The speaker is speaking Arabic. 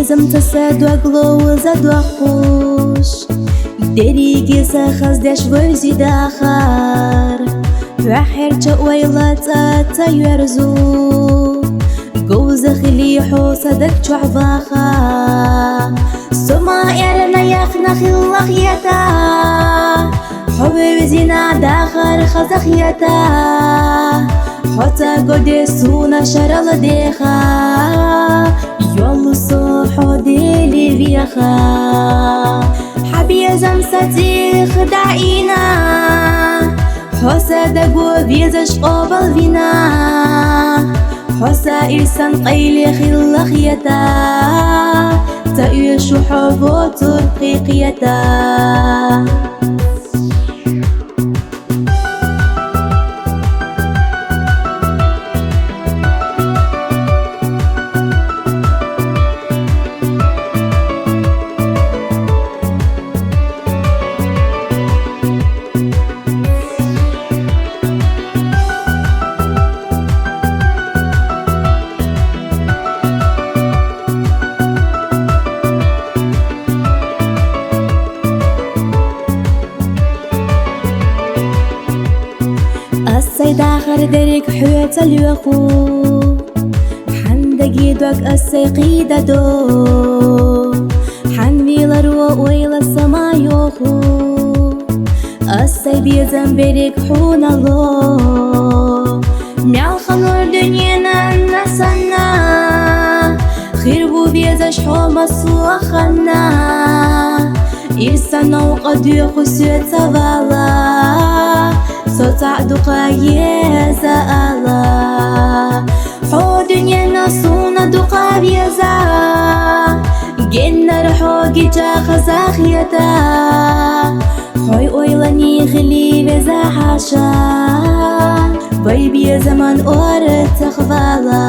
حبيزم تصدق لو زدوا خوش دريقي سخز دش وزي داخر وحر جويلة تيرزو جوز خليحو صدق شعباخا سما إرنا يخنا خلقيتا حبيب زينا داخر خزخيتا حتى قد سونا شرل ديخا يوم صوحو ديلي بيخا حبيزم ستي خدعينا حسا دقو بيزش قبل فينا حسا إرسان قيلي خلقيتا تأيش حبو ترقيقيتا السيد آخر دريك حويت اليوخو حندقي دوك السيقي دادو حنميل الروق ويل السما يوخو السيد يزن بريك حون الله نعل خمر دنيانا نسنا خيربو بيزش حوم الصوخنا إرسانا وقد يخو سويت سوالا صوت دقايا زالا حو دنيا نصونا دقا بيزا جنر حو جيجا خزاخيتا خوي اويلاني خلي بيزا حاشا باي بيزا من اور تخفالا